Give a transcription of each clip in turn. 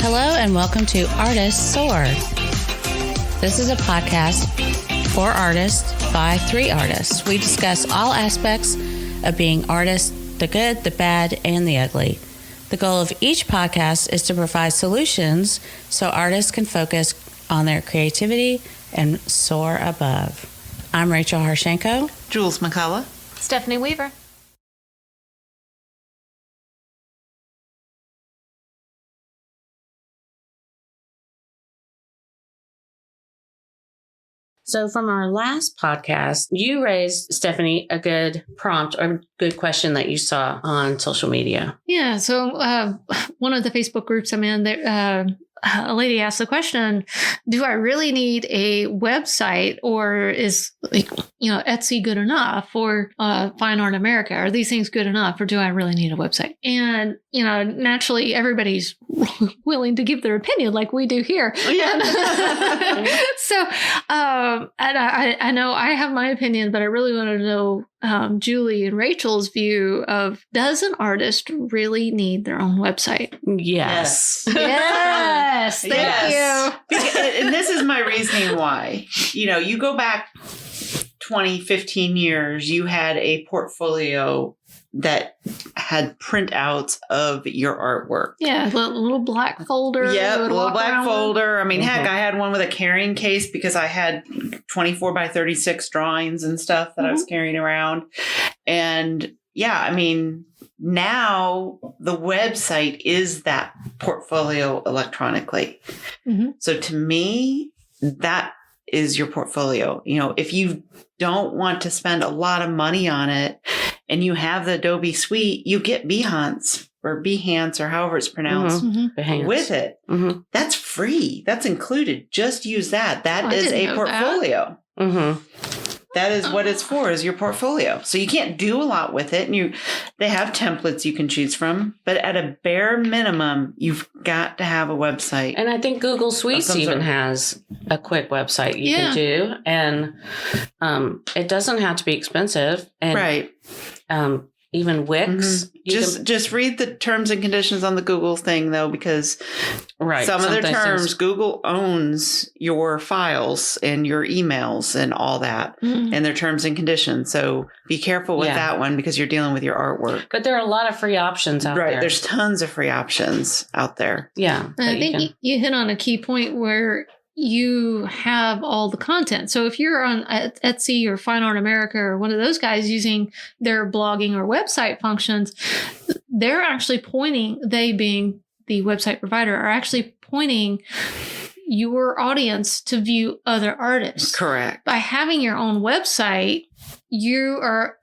Hello and welcome to Artists Soar. This is a podcast for artists by 3 artists. We discuss all aspects of being artists, the good, the bad, and the ugly. The goal of each podcast is to provide solutions so artists can focus on their creativity and soar above. I'm Rachel Harshenko. Jules McCullough. Stephanie Weaver. So from our last podcast, you raised, Stephanie, a good prompt or good question that you saw on social media. Yeah. So one of the Facebook groups I'm in, a lady asked the question, do I really need a website, or is Etsy good enough, or Fine Art America? Are these things good enough, or do I really need a website? And, naturally everybody's willing to give their opinion like we do here. Yeah. So and I know I have my opinion, but I really want to know Julie and Rachel's view of, does an artist really need their own website? Yes. Yes. Thank you. And this is my reasoning why. You go back 20, 15 years, you had a portfolio that had printouts of your artwork. Yeah, a little black folder. Yeah, little black folder. I mean, heck, I had one with a carrying case because I had 24 by 36 drawings and stuff that I was carrying around. And yeah, I mean, now the website is that portfolio electronically. So to me, that is your portfolio. If you don't want to spend a lot of money on it and you have the Adobe suite, you get Behance or however it's pronounced with it. That's free. That's included. Just use that. That is a portfolio. That is what it's for, is your portfolio. So you can't do a lot with it. And they have templates you can choose from. But at a bare minimum, you've got to have a website. And I think Google Suites even has a quick website you can do. And it doesn't have to be expensive. And, right. Even Wix. Just read the terms and conditions on the Google thing, though, because some of their terms, Google owns your files and your emails and all that and their terms and conditions. So be careful with that one because you're dealing with your artwork. But there are a lot of free options out there. Right. There's tons of free options out there. Yeah. And I think you hit on a key point where you have all the content. So if you're on Etsy or Fine Art America or one of those guys using their blogging or website functions, they're actually pointing, they being the website provider, are actually pointing your audience to view other artists. Correct. By having your own website, you are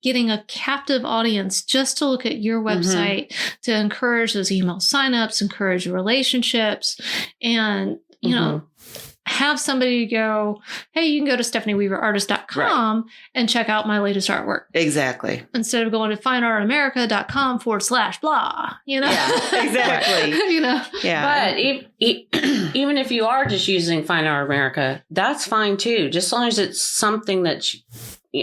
getting a captive audience just to look at your website, to encourage those email signups, encourage relationships, and, have somebody go, hey, you can go to stephanieweaverartist.com and check out my latest artwork. Exactly. Instead of going to fineartamerica.com/blah, Yeah, exactly. Yeah. But even if you are just using Fine Art America, that's fine too. Just as long as it's something that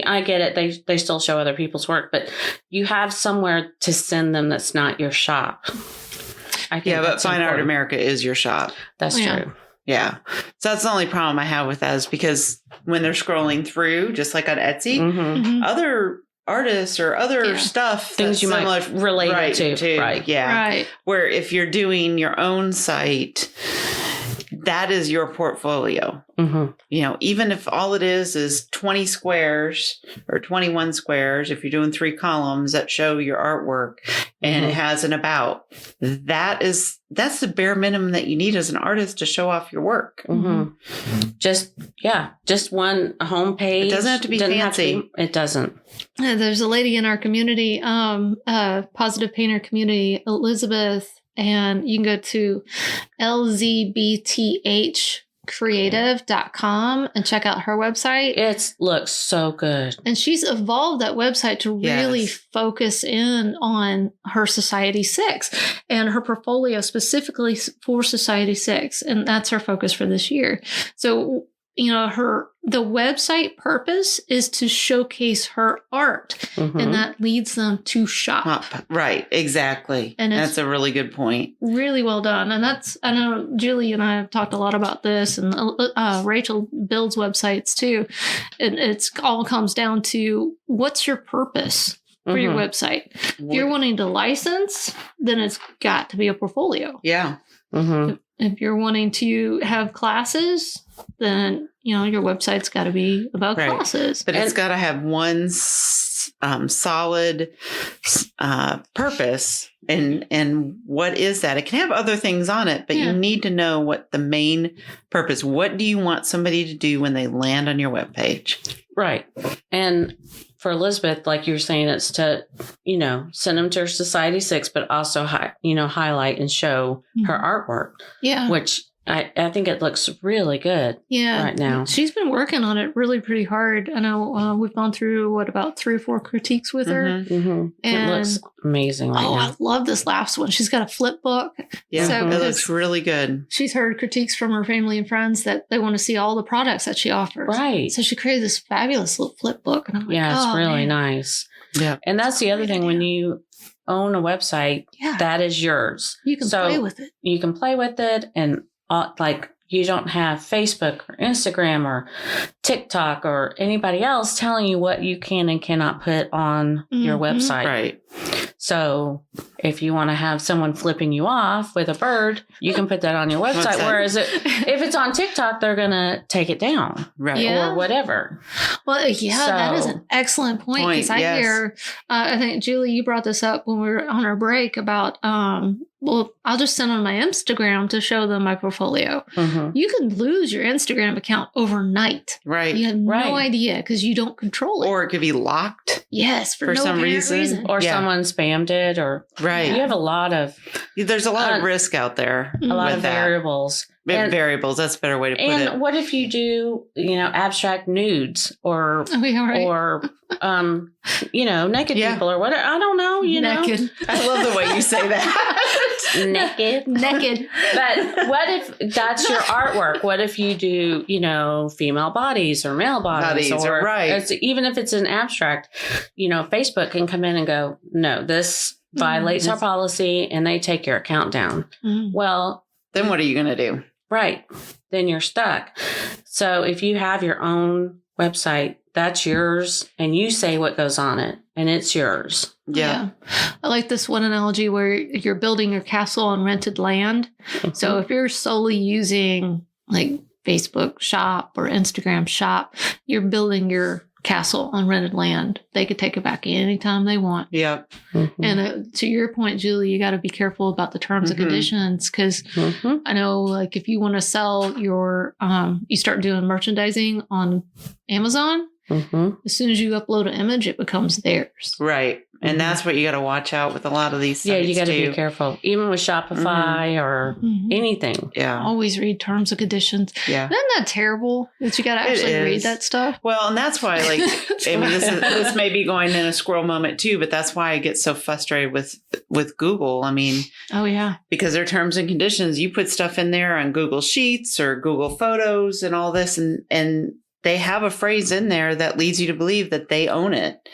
I get it. They still show other people's work, but you have somewhere to send them that's not your shop. I think but Fine Art America is your shop. That's true. Yeah. So that's the only problem I have with that, is because when they're scrolling through, just like on Etsy, other artists or other stuff, things you might relate to. Right. Yeah. Right. Where if you're doing your own site, that is your portfolio. Even if all it is 20 squares or 21 squares, if you're doing 3 columns that show your artwork and it has an about, that's the bare minimum that you need as an artist to show off your work. Just one homepage. It doesn't have to be fancy. It doesn't. There's a lady in our community, positive painter community, Elizabeth, and you can go to lzbthcreative.com and check out her website. It looks so good. And she's evolved that website to really focus in on her Society 6 and her portfolio specifically for Society 6. And that's her focus for this year. So the website purpose is to showcase her art, and that leads them to shop. Right, exactly. And that's a really good point. Really well done. And I know Julie and I have talked a lot about this, and Rachel builds websites too. And it's all comes down to, what's your purpose for your website? If you're wanting to license, then it's got to be a portfolio. Yeah. If you're wanting to have classes, then your website's got to be about classes. But it's got to have one solid purpose. And what is that? It can have other things on it, but you need to know what the main purpose. What do you want somebody to do when they land on your webpage? Right. And for Elizabeth, like you were saying, it's to, send them to her Society 6, but also, highlight and show her artwork. Yeah. Which I think it looks really good right now. She's been working on it really pretty hard. I know we've gone through, about 3 or 4 critiques with her. And it looks amazing right now. I love this last one. She's got a flip book. Yeah, so it looks really good. She's heard critiques from her family and friends that they want to see all the products that she offers. Right. So she created this fabulous little flip book. And I'm like, it's really nice. Yeah. And that's the other thing. When you own a website, that is yours. You can play with it. You can play with it, and you don't have Facebook or Instagram or TikTok or anybody else telling you what you can and cannot put on your website. Right. So if you want to have someone flipping you off with a bird, you can put that on your website. Whereas if it's on TikTok, they're going to take it down. Right. Or whatever. Well, that is an excellent point. Because I hear, I think, Julie, you brought this up when we were on our break about, I'll just send on my Instagram to show them my portfolio. You can lose your Instagram account overnight. Right. You have no idea because you don't control it. Or it could be locked. Yes, for no some reason. Or someone spammed it, or you have a lot of... There's a lot of risk out there. A lot of variables. Variables, that's a better way to put it. And what if you do, abstract nudes or naked people or whatever? I don't know, naked. I love the way you say that. Naked. But what if that's your artwork? What if you do, female bodies or male bodies? Or even if it's an abstract, Facebook can come in and go, no, this violates our policy, and they take your account down. Well, then what are you going to do? Right. Then you're stuck. So if you have your own website, that's yours, and you say what goes on it, and it's yours. Yeah. I like this one analogy where you're building your castle on rented land. So if you're solely using like Facebook Shop or Instagram Shop, you're building your castle on rented land. They could take it back anytime they want. Yeah. And to your point, Julie, you got to be careful about the terms and conditions, because I know, like, if you want to sell your, you start doing merchandising on Amazon, as soon as you upload an image, it becomes theirs. Right. And that's what you got to watch out with a lot of these sites. Yeah, you got to be careful. Even with Shopify or anything. Yeah. Always read terms and conditions. Yeah. Isn't that terrible that you got to actually read that stuff? Well, and that's why, like, I mean, this may be going in a squirrel moment too, but that's why I get so frustrated with Google. I mean, because their terms and conditions, you put stuff in there on Google Sheets or Google Photos and all this, and they have a phrase in there that leads you to believe that they own it.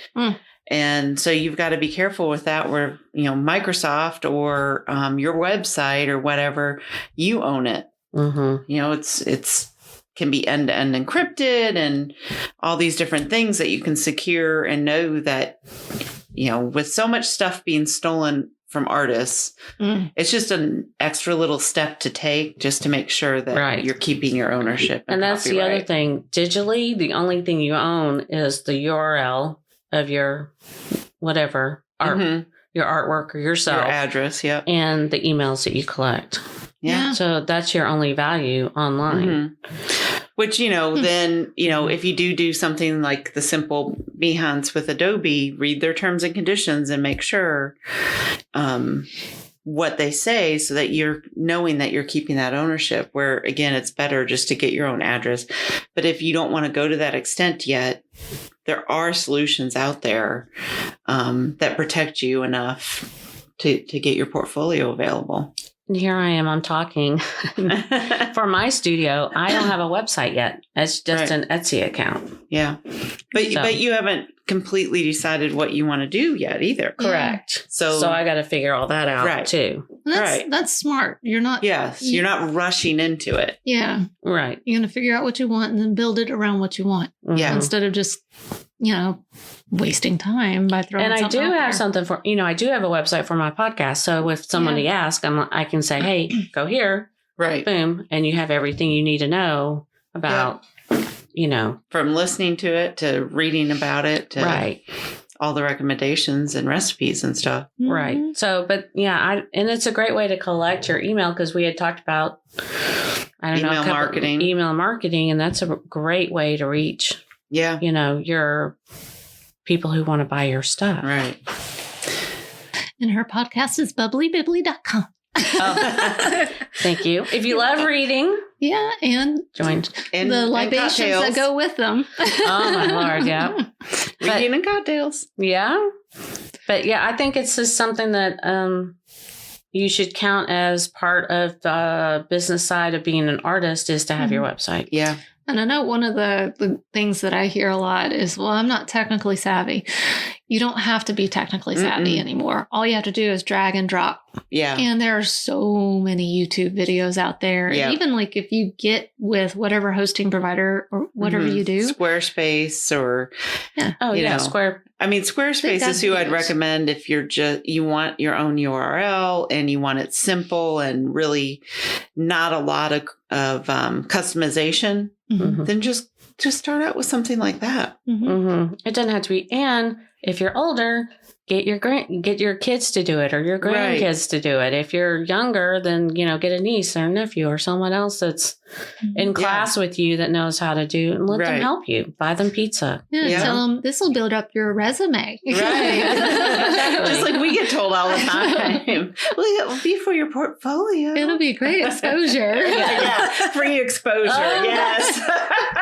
And so you've got to be careful with that, where, Microsoft or your website or whatever, you own it. It's can be end-to-end encrypted and all these different things that you can secure, and know that, with so much stuff being stolen from artists, it's just an extra little step to take just to make sure that you're keeping your ownership. And that's copyright. The other thing. Digitally, the only thing you own is the URL of your whatever art, your artwork or yourself, your address, and the emails that you collect. So that's your only value online. Which, then, if you do something like the simple Behance with Adobe, read their terms and conditions and make sure what they say, so that you're knowing that you're keeping that ownership, where, again, it's better just to get your own address. But if you don't want to go to that extent yet, there are solutions out there that protect you enough to get your portfolio available. here I am, I'm talking for my studio. I don't have a website yet. It's just an Etsy account. Yeah. But you haven't completely decided what you want to do yet either. Correct. So I got to figure all that out too. That's smart. You're not. Yes. You're not rushing into it. Yeah. Right. You're going to figure out what you want and then build it around what you want. Yeah. Instead of just, wasting time by throwing. And I do have there. something for, I do have a website for my podcast. So if somebody asks, I can say, hey, go here. Right. Boom. And you have everything you need to know about, from listening to it to reading about it to all the recommendations and recipes and stuff. Mm-hmm. Right. So, but and it's a great way to collect your email because we had talked about, email marketing. And that's a great way to reach, your people who want to buy your stuff. Right. And her podcast is bubblybibbly.com. Oh, thank you. If you love reading. Yeah. And join and the libations that go with them. Oh, my Lord. Yeah. Reading and cocktails. Yeah. But yeah, I think it's just something that you should count as part of the business side of being an artist is to have your website. Yeah. And I know one of the things that I hear a lot is, well, I'm not technically savvy. You don't have to be technically savvy anymore. All you have to do is drag and drop. Yeah. And there are so many YouTube videos out there. Yeah. And even like if you get with whatever hosting provider or whatever you do. Squarespace or, Square. I mean, Squarespace is who I'd recommend if you want your own URL and you want it simple and really not a lot of customization. Then just start out with something like that. It doesn't have to be. And if you're older, get your kids to do it or your grandkids to do it. If you're younger, then, get a niece or a nephew or someone else that's in class with you that knows how to do and let them help you. Buy them pizza. Yeah. Tell them this will build up your resume. Right. Just like we get told all the time. Well, it'll be for your portfolio. It'll be great exposure. Free exposure. Yes.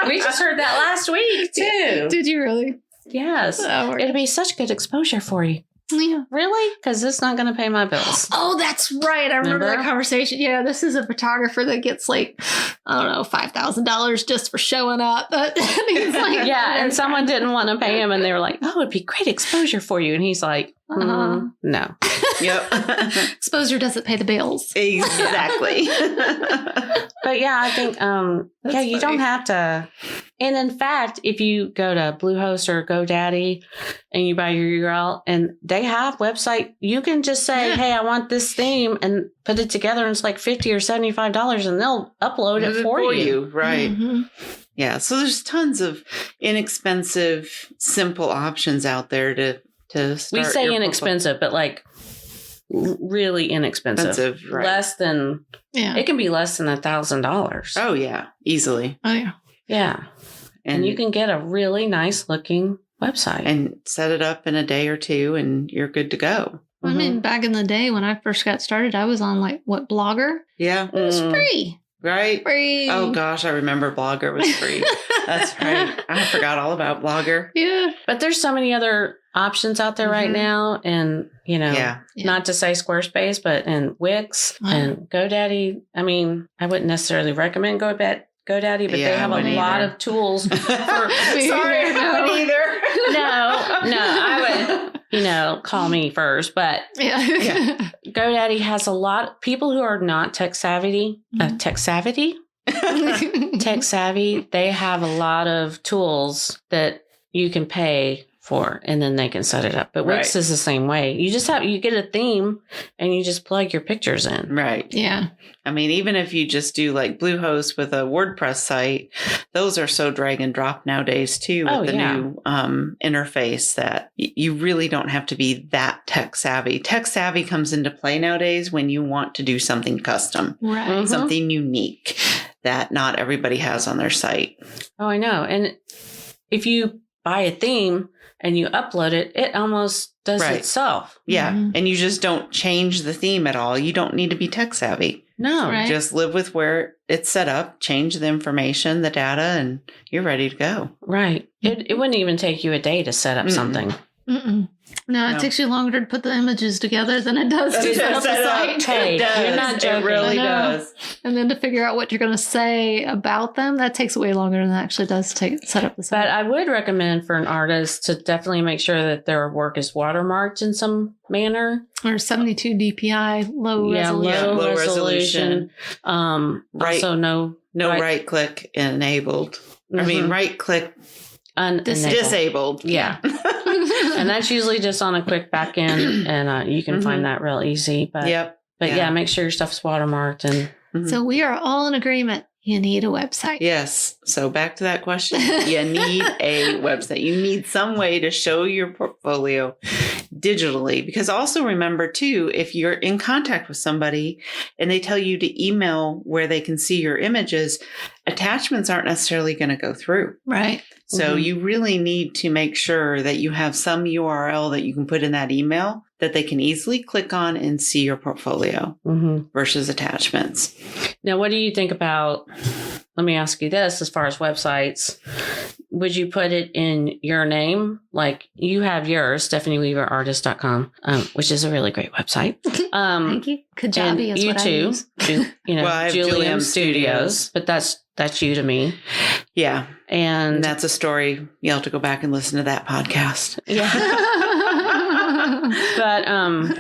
We just heard that last week too. Did you really? Yes. Oh, it'll be such good exposure for you. Yeah. Really? Because it's not going to pay my bills. Oh, that's right. I remember that conversation. Yeah, this is a photographer that gets $5,000 just for showing up. And he's like, and someone didn't want to pay him, and they were like, "Oh, it'd be great exposure for you." And he's like, "No." Yep. Exposure doesn't pay the bills. Exactly. But yeah, I think you don't have to. And in fact, if you go to Bluehost or GoDaddy and you buy your URL and they have website, you can just say, hey, I want this theme and put it together. And it's like $50 or $75 and they'll upload it for you. Right. Yeah. So there's tons of inexpensive, simple options out there to start. We say inexpensive, but like really inexpensive. Right. Less than, it can be less than $1,000. Oh, yeah. Easily. Oh, yeah. Yeah. And you can get a really nice looking website. And set it up in a day or two and you're good to go. I mean, back in the day when I first got started, I was on Blogger? Yeah. It was free. Right? Free. Oh, gosh. I remember Blogger was free. That's right. I forgot all about Blogger. Yeah. But there's so many other options out there right now. And, not to say Squarespace, but and Wix and GoDaddy. I mean, I wouldn't necessarily recommend GoDaddy, but they have a lot of tools. Sorry, I wouldn't either. No, I would, call me first. But GoDaddy has a lot of people who are not tech savvy. Tech savvy, they have a lot of tools that you can pay for, and then they can set it up. But Wix is the same way. You get a theme and you just plug your pictures in. Right. Yeah. I mean, even if you just do like Bluehost with a WordPress site, those are so drag and drop nowadays too with the new interface that you really don't have to be that tech savvy. Tech savvy comes into play nowadays when you want to do something custom, something unique that not everybody has on their site. Oh, I know. And if you buy a theme and you upload it, it almost does itself. Yeah. And you just don't change the theme at all. You don't need to be tech savvy. No. Right. Just live with where it's set up, change the information, the data, and you're ready to go. Right. It wouldn't even take you a day to set up something. No, it takes you longer to put the images together than it does to set up the site. Hey, you're not joking. It really does. And then to figure out what you're going to say about them, that takes way longer than it actually does to set up the site. But I would recommend for an artist to definitely make sure that their work is watermarked in some manner. Or 72 DPI, low resolution. Low resolution. Also, no right click enabled. I mean, right click disabled. Yeah. And that's usually just on a quick back end, and you can find that real easy. But yeah, make sure your stuff's watermarked. And So we are all in agreement. You need a website. Yes. So back to that question. You need a website. You need some way to show your portfolio digitally. Because also remember, too, if you're in contact with somebody and they tell you to email where they can see your images, attachments aren't necessarily going to go through. Right. So you really need to make sure that you have some URL that you can put in that email that they can easily click on and see your portfolio versus attachments. Now, what do you think about, let me ask you this, as far as websites, would you put it in your name? Like you have yours, StephanieWeaverArtist.com, which is a really great website. Thank you. Kajabi is you what too. I use. I have Julium Studios, but that's you to me. Yeah. And that's a story. You'll have to go back and listen to that podcast. Yeah. But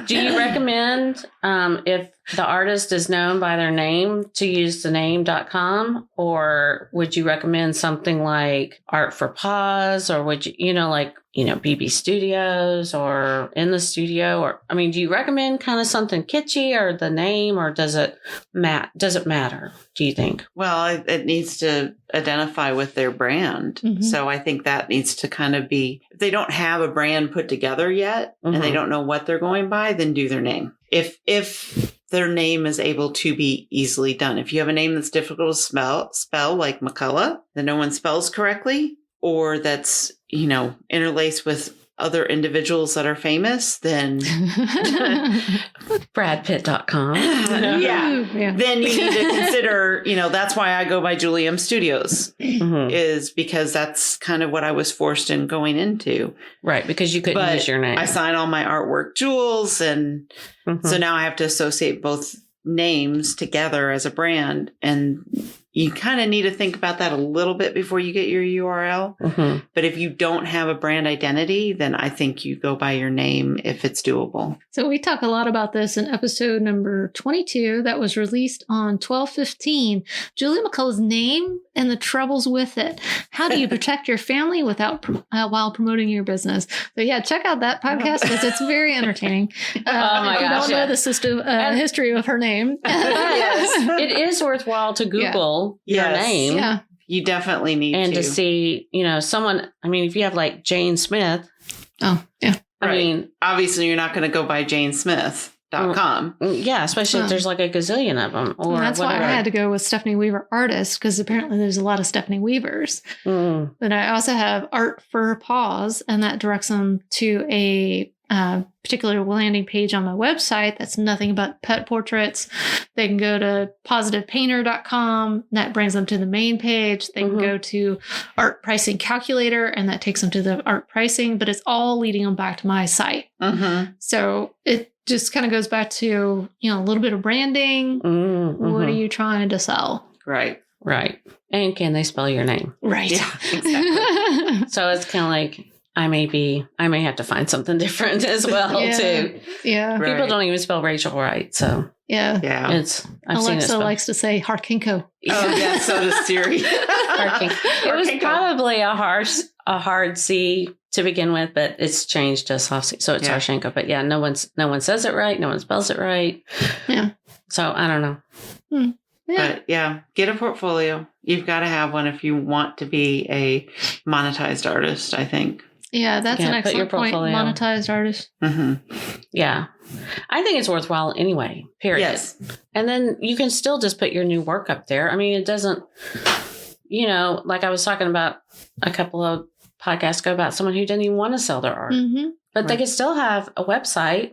do you recommend if the artist is known by their name to use the name.com, or would you recommend something like Art for Pause, or would you, BB Studios or In the Studio, or do you recommend kind of something kitschy or the name, or does it matter, do you think? Well, it needs to identify with their brand. So I think that needs to kind of be, if they don't have a brand put together yet and they don't know what they're going by, then do their name. If their name is able to be easily done. If you have a name that's difficult to spell like McCullough, that no one spells correctly, or that's, interlaced with other individuals that are famous, then BradPitt.com. Yeah. Then you need to consider, that's why I go by Julium Studios, is because that's kind of what I was forced in going into. Right. Because you couldn't use your name. I sign all my artwork Jules. And so now I have to associate both names together as a brand. And you kind of need to think about that a little bit before you get your URL. But if you don't have a brand identity, then I think you go by your name if it's doable. So we talk a lot about this in episode number 22 that was released on 12/15. Julie McCullough's name and the troubles with it. How do you protect your family without while promoting your business? So yeah, check out that podcast because it's very entertaining. Oh my gosh! You don't know the system history of her name. Yes, it is worthwhile to Google your name. Yeah, you definitely need to see, someone. If you have like Jane Smith. Oh yeah. Obviously, you're not going to go by JaneSmith.com. Yeah, especially if there's like a gazillion of them. Or that's why I had to go with Stephanie Weaver Artist, because apparently there's a lot of Stephanie Weavers. But I also have Art for Pause, and that directs them to a particular landing page on my website that's nothing but pet portraits. They can go to positivepainter.com. That brings them to the main page. They can go to Art Pricing Calculator, and that takes them to the art pricing, but it's all leading them back to my site. So it just kind of goes back to, a little bit of branding. What are you trying to sell? Right. And can they spell your name? Right. Yeah, exactly. So it's kind of like, I may have to find something different as well, too. Yeah. People don't even spell Rachel right. So yeah. Alexa likes to say Harkinko. Oh yeah, so does Siri. It was probably a hard C to begin with, but it's changed to soft C. So it's Harshenko. But yeah, no one says it right. No one spells it right. Yeah. So I don't know. Yeah. But get a portfolio. You've got to have one if you want to be a monetized artist, I think. Yeah, that's an excellent point. Monetized artist. Yeah. I think it's worthwhile anyway, period. Yes. And then you can still just put your new work up there. It doesn't, like I was talking about a couple of podcasts ago about someone who didn't even want to sell their art. But they could still have a website,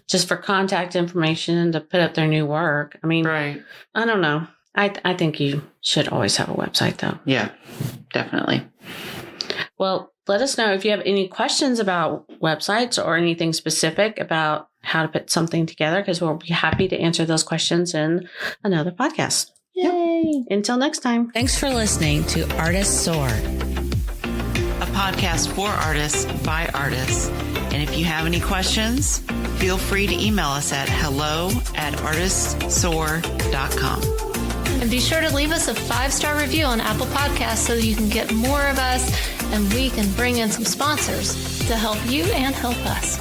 just for contact information and to put up their new work. I don't know. I think you should always have a website, though. Yeah, definitely. Well, let us know if you have any questions about websites or anything specific about how to put something together, because we'll be happy to answer those questions in another podcast. Yay! Until next time. Thanks for listening to Artists Soar, a podcast for artists by artists. And if you have any questions, feel free to email us at hello@artistssoar.com. And be sure to leave us a 5-star review on Apple Podcasts so you can get more of us and we can bring in some sponsors to help you and help us.